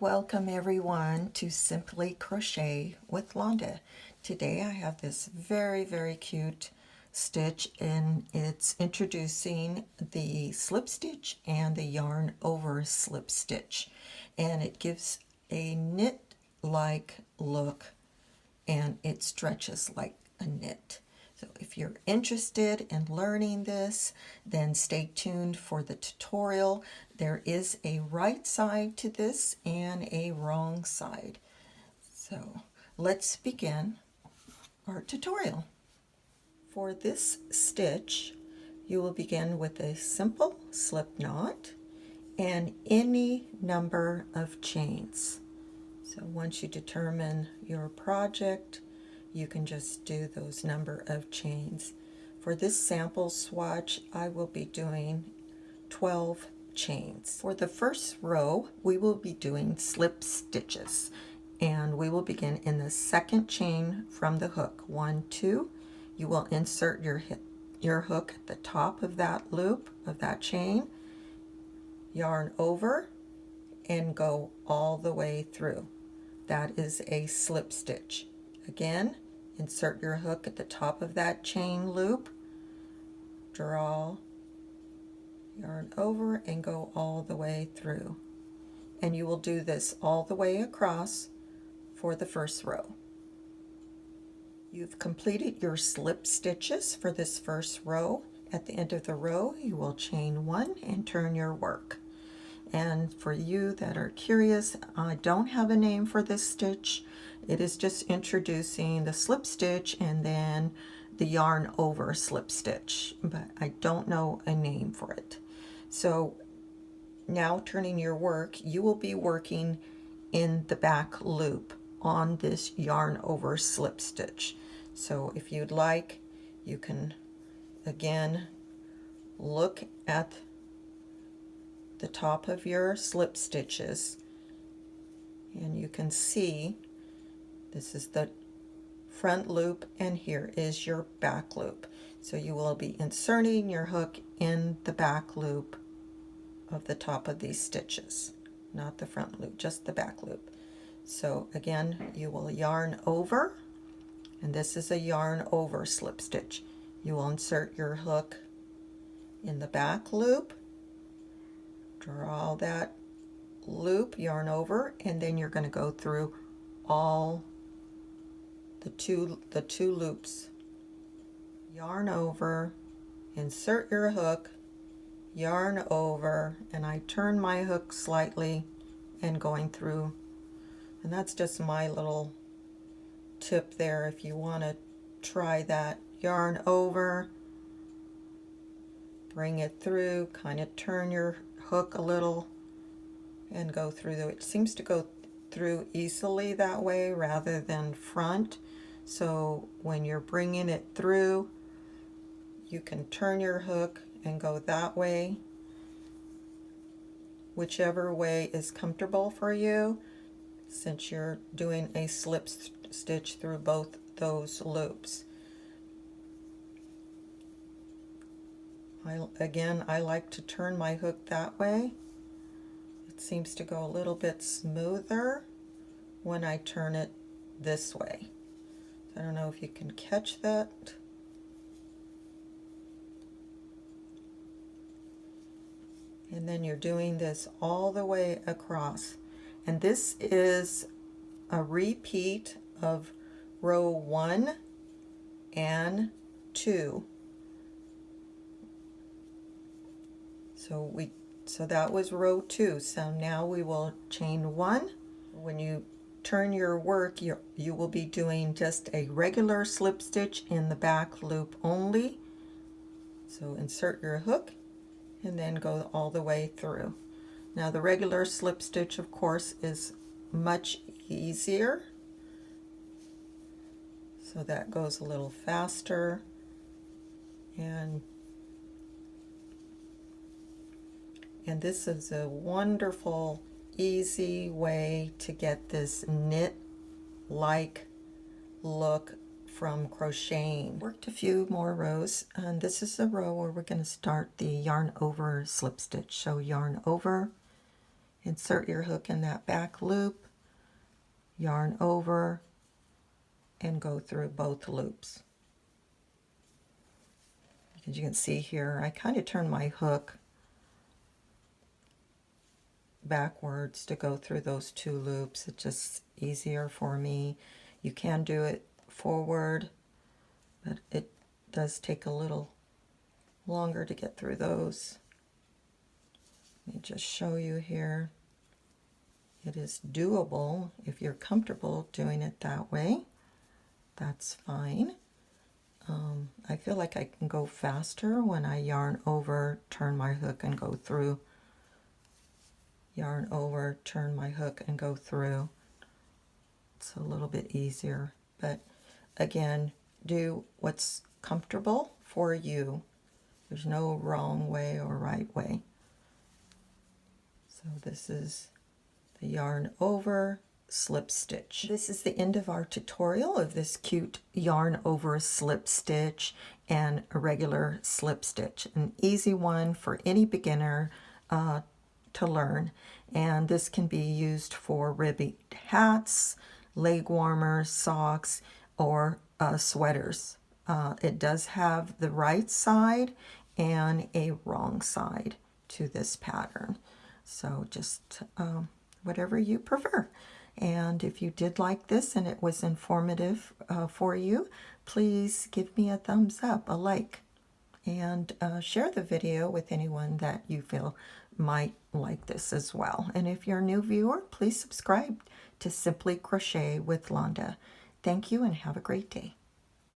Welcome everyone to Simply Crochet with Landa. Today I have this very cute stitch, and it's introducing the slip stitch and the yarn over slip stitch, and it gives a knit like look and it stretches like a knit. So if you're interested in learning this, then stay tuned for the tutorial. There is a right side to this and a wrong side. So let's begin our tutorial. For this stitch, you will begin with a simple slip knot and any number of chains. So once you determine your project, you can just do those number of chains. For this sample swatch, I will be doing 12 chains. For the first row, we will be doing slip stitches, and we will begin in the second chain from the hook. 1, 2. You will insert your hook at the top of that loop of that chain, yarn over, and go all the way through. That is a slip stitch. Again, insert your hook at the top of that chain loop, draw, yarn over, and go all the way through. And you will do this all the way across for the first row. You've completed your slip stitches for this first row. At the end of the row, you will chain 1 and turn your work. And for you that are curious, I don't have a name for this stitch. It is just introducing the slip stitch and then the yarn over slip stitch, but I don't know a name for it. So now turning your work, you will be working in the back loop on this yarn over slip stitch. So if you'd like, you can again look at the top of your slip stitches, and you can see this is the front loop and here is your back loop. So you will be inserting your hook in the back loop of the top of these stitches, not the front loop, just the back loop. So again, you will yarn over, and this is a yarn over slip stitch. You will insert your hook in the back loop, draw that loop, yarn over, and then you're going to go through all the two loops. Yarn over, insert your hook, yarn over, and I turn my hook slightly and going through. And that's just my little tip there. If you want to try that, yarn over, bring it through, kind of turn your hook a little and go through. It seems to go through easily that way rather than front. So when you're bringing it through, you can turn your hook and go that way, whichever way is comfortable for you, since you're doing a slip stitch through both those loops. I like to turn my hook that way. It seems to go a little bit smoother when I turn it this way. I don't know if you can catch that. And then you're doing this all the way across. And this is a repeat of row 1 and 2. So that was row 2. So now we will chain 1. When you turn your work, you will be doing just a regular slip stitch in the back loop only. So insert your hook and then go all the way through. Now the regular slip stitch, of course, is much easier. So that goes a little faster, and this is a wonderful, easy way to get this knit-like look from crocheting. Worked a few more rows, and this is the row where we're going to start the yarn over slip stitch. So yarn over, insert your hook in that back loop, yarn over, and go through both loops. As you can see here, I kind of turn my hook backwards to go through those 2 loops. It's just easier for me. You can do it forward, but it does take a little longer to get through those. Let me just show you here. It is doable if you're comfortable doing it that way. That's fine. I feel like I can go faster when I yarn over, turn my hook, and go through. Yarn over, turn my hook, and go through. It's a little bit easier, but again, do what's comfortable for you. There's no wrong way or right way. So this is the yarn over, slip stitch. This is the end of our tutorial of this cute yarn over slip stitch and a regular slip stitch. An easy one for any beginner to learn, and this can be used for ribbed hats, leg warmers, socks, or sweaters. It does have the right side and a wrong side to this pattern, so just whatever you prefer. And if you did like this and it was informative for you, please give me a thumbs up, a like, and share the video with anyone that you feel might like this as well. And if you're a new viewer, please subscribe to Simply Crochet with Landa. Thank you and have a great day.